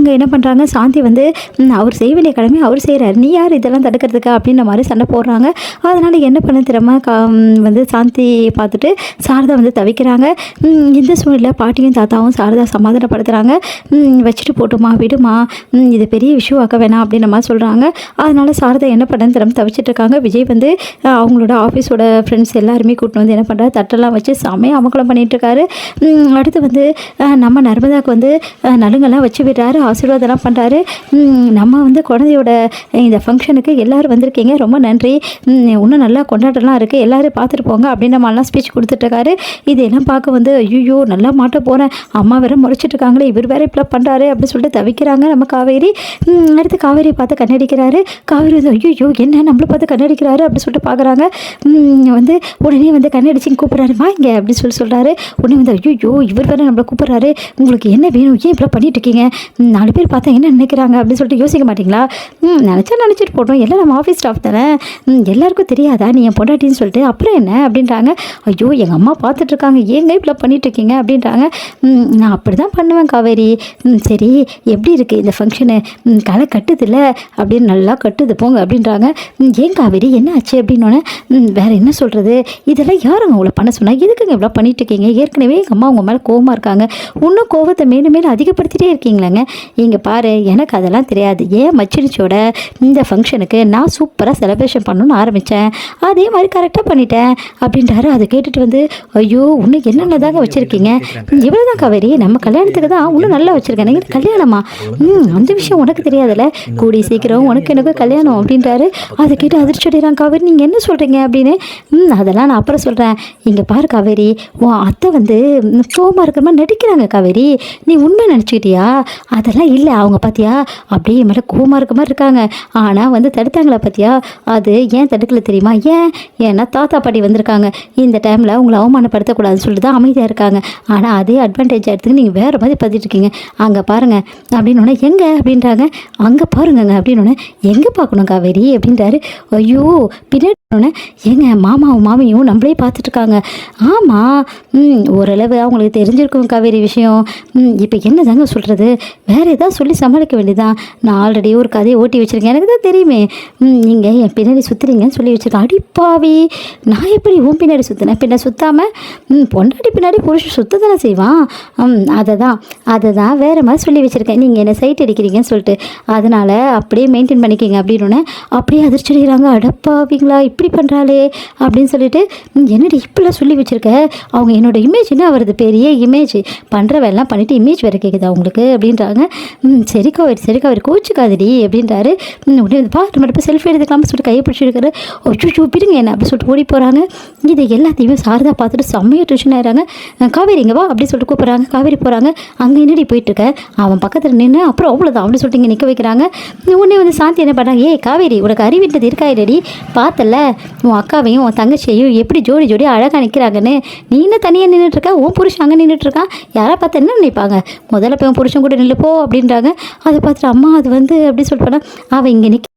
அங்கே என்ன பண்ணுறாங்க, சாந்தி வந்து அவர் செய்ய வேண்டிய கடமை அவர் செய்கிறார், நீ யார் இதெல்லாம் தடுக்கிறதுக்கு அப்படின்ற மாதிரி சண்டை போடுறாங்க. அதனால் என்ன பண்ண தெரியாம வந்து சாந்தி பார்த்துட்டு சாரதா வந்து தவிக்கிறாங்க. இந்த சூழ்நிலை பாட்டியும் தாத்தாவும் சாரதா சமாதானப்படுத்துகிறாங்க. வச்சுட்டு போட்டுமா விடுமா, இது பெரிய விஷயம் ஆக்க வேணாம் அப்படின்ற மாதிரி சொல்கிறாங்க. அதனால் சாரதா என்ன பண்ணன்னு தெரியாமல் தவிச்சிட்டு இருக்காங்க. விஜய் வந்து அவங்களோட ஆஃபீஸோட ஃப்ரெண்ட்ஸ் எல்லாருமே கூட்டிட்டு வந்து என்ன பண்ணுறாரு, தட்டெல்லாம் வச்சு செமையாக அமக்கலம் பண்ணிகிட்ருக்காரு. அடுத்து வந்து நம்ம நர்மதாவுக்கு வந்து நலுங்கெல்லாம் வச்சு விடுறாரு, ஆசீர்வாதம்லாம் பண்ணுறாரு. நம்ம வந்து குழந்தையோட இந்த ஃபங்க்ஷனுக்கு எல்லோரும் வந்திருக்கீங்க, ரொம்ப நன்றி, இன்னும் நல்லா கொண்டாட்டம்லாம் இருக்குது, எல்லோரும் பார்த்துட்டு போங்க அப்படின்ற மாதிரிலாம் ஸ்பீச் கொடுத்துட்ருக்காரு. இதெல்லாம் பார்க்க வந்து ஐயோ நல்லா மாட்ட போகிறேன், அம்மா வேற முறைச்சிட்டு இருக்காங்களே, இவர் வேற இப்படி பண்ணுறாரு அப்படின்னு சொல்லிட்டு தவிக்கிறாங்க நம்ம காவேரி. அடுத்து காவேரியை பார்த்து கண்ணடிக்கிறாரு. காவேரி வந்து ஐயோ என்ன நம்மளை பார்த்து கண்ணடிக்கிறாரு அப்படின்னு சொல்லிட்டு பார்க்குறாங்க. வந்து உடனே வந்து கண்ணடிச்சிங்க கூப்பிட்றாரு, வாங்க அப்படின்னு சொல்கிறாரு. உடனே வந்து ஐயோ இவர் வேற நம்மளை கூப்பிட்றாரு, உங்களுக்கு என்ன வேணும், ஏன் இப்படி பண்ணிட்டு இருக்கீங்க, 4 பேர் பார்த்தா என்ன நினைக்கிறாங்க அப்படின்னு சொல்லிட்டு யோசிக்க மாட்டிங்களா, நினச்சிட்டு போட்டோம், எல்லாம் நம்ம ஆஃபீஸ் ஸ்டாஃப் தானே, எல்லாருக்கும் தெரியாதா நீ என் பொண்டாட்டின்னு சொல்லிட்டு, அப்புறம் என்ன அப்படின்றாங்க. ஐயோ எங்கள் அம்மா பார்த்துட்ருக்காங்க, ஏங்க இப்படி பண்ணிட்டுருக்கீங்க அப்படின்றாங்க. நான் அப்படி தான் பண்ணுவேன் காவேரி, சரி எப்படி இருக்குது இந்த ஃபங்க்ஷனு, களை கட்டுதில்ல அப்படின்னு, நல்லா கட்டுது போங்க அப்படின்றாங்க. ஏன் காவேரி என்ன ஆச்சு அப்படின்னோடனே, வேறு என்ன சொல்கிறது, இதெல்லாம் யாருங்க உங்களை பண்ண சொன்னால், எதுக்குங்க இவ்வளோ பண்ணிட்டுருக்கீங்க, ஏற்கனவே எங்கள் அம்மா உங்கள் மேலே கோவமாக இருக்காங்க, இன்னும் கோவத்தை மேலும் மேலும் அதிகப்படுத்திட்டே இருக்கீங்களாங்க, இங்கே பாரு எனக்கு அதெல்லாம் தெரியாது, ஏன் மச்சினிச்சோட இந்த ஃபங்க்ஷனுக்கு நான் சூப்பராக செலிப்ரேஷன் பண்ணணும்னு ஆரம்பித்தேன், அதே மாதிரி கரெக்டாக பண்ணிட்டேன் அப்படின்றாரு. அதை கேட்டுட்டு வந்து ஐயோ இன்னும் என்னென்ன தாங்க வச்சுருக்கீங்க, இவ்வளோ தான் காவேரி, நம்ம கல்யாணத்துக்கு தான் இன்னும் நல்லா வச்சுருக்கேன், இது கல்யாணமா, அந்த விஷயம் உனக்கு தெரியாதுல்ல, கூடி சீக்கிரம் உனக்கு எனக்கு கல்யாணம் அப்படின்றாரு. அதை கேட்டு அதிர்ச்சி அடைகிறான் காவேரி, நீங்கள் என்ன சொல்கிறீங்க அப்படின்னு. அதெல்லாம் நான் அப்புறம் சொல்கிறேன், இங்கே பாரு காவேரி, உன் அத்தை வந்து கோவமாக இருக்கிற மாதிரி நடிக்கிறாங்க காவேரி, நீ உண்மை நினச்சிக்கிட்டியா, அதெல்லாம் இல்லை, அவங்க பார்த்தியா அப்படியே மேலே கோவமாக இருக்க மாதிரி இருக்காங்க, ஆனால் வந்து தடுத்தாங்களா பார்த்தியா, அது ஏன் தடுக்கல தெரியுமா, ஏன்னா தாத்தா பாட்டி வந்திருக்காங்க, இந்த டைமில் உங்களை அவமானப்படுத்தக்கூடாதுன்னு சொல்லிட்டு தான் அமைதியாக இருக்காங்க, ஆனால் அதே அட்வான்டேஜ் எடுத்துக்கு நீங்கள் வேறு மாதிரி பார்த்துட்டு இருக்கீங்க, அங்கே பாருங்கள் அப்படின்னோடனே, எங்கே அப்படின்றாங்க, அங்கே பாருங்கங்க அப்படின்னோடனே, எங்கே பார்க்கணும் காவேரி அப்படின்றாரு. ஐயோ பின்னாடி ஏங்க மாமாவும் மாமியும் நம்மளே பார்த்துட்ருக்காங்க. ஆமாம், ஓரளவு அவங்களுக்கு தெரிஞ்சிருக்கும் காவேரி விஷயம், இப்போ என்ன தாங்க சொல்கிறது, வேறு ஏதாவது சொல்லி சமாளிக்க வேண்டியதான், நான் ஆல்ரெடி ஒரு கதையை ஓட்டி வச்சுருக்கேன், எனக்கு தான் தெரியுமே, நீங்கள் என் பின்னாடி சுற்றுறீங்கன்னு சொல்லி வச்சுருக்கேன். அடிப்பாவி, நான் எப்படி உன் பின்னாடி சுற்றினேன், பின்ன சுற்றாமல் பொண்டாட்டி பின்னாடி புருஷன் சுத்த தானே செய்வான், அதை தான் வேறு மாதிரி சொல்லி வச்சுருக்கேன், நீங்கள் என்ன சைட் அடிக்கிறீங்கன்னு சொல்லிட்டு, அதனால் அப்படியே மெயின்டைன் பண்ணிக்கிங்க அப்படின்னு அப்படியே அதிர்ச்சி அடைகிறாங்க. அடப்பாவீங்களா இப்படி பண்ணுறாளே அப்படின்னு சொல்லிட்டு, என்னடி இப்படிலாம் சொல்லி வச்சுருக்க, அவங்க என்னோட இமேஜ்னு அவரது பெரிய இமேஜ், பண்ணுற வேலைலாம் பண்ணிவிட்டு இமேஜ் வேறு கேட்குதா உங்களுக்கு அப்படின்றாங்க. சரி காவேரி கோச்சுக்காதடி அப்படின்றாரு. உடனே பார்த்து மட்டும் செல்ஃபி எடுத்துக்கலாம்னு சொல்லிட்டு கையை பிடிச்சிருக்காரு. ஒச்சு பிடுங்க என்ன அப்படி சொல்லிட்டு ஓடி போகிறாங்க. இதை எல்லாத்தையுமே சாரதா பார்த்துட்டு செம்மையாக டென்ஷன் ஆகிறாங்க. காவேரி இங்கே வா அப்படி சொல்லிட்டு கூப்பிட்றாங்க. காவேரி போகிறாங்க. அங்கே என்னடி போயிட்டுருக்க, அவன் பக்கத்தில் நின்று அப்புறம் அவ்வளோதான் அப்படின்னு சொல்லிட்டு இங்கே நிற்க வைக்கிறாங்க. உடனே வந்து சாந்தி என்ன பண்ணுறாங்க, ஏய் காவேரி உனக்கு அறிவிட்டது இருக்காயிடடி, பார்த்தல உன் அக்காவையும் உன் தங்கச்சியையும் எப்படி ஜோடி ஜோடியாக அழகாக நிற்கிறாங்கன்னு, நீ இன்னும் தனியாக நின்றுட்டுருக்கா, உன் புருஷன் அங்கே நின்றுட்டுருக்கான், யாரை பார்த்து என்ன நினைப்பாங்க, முதல்ல போய் உன் புருஷன் கூட நில்லுப்போ அப்படின்றாங்க. அதை பார்த்துட்டு அம்மா அது வந்து அப்படி சொல்லிட்டு போனால் அவள் இங்கே நிற்க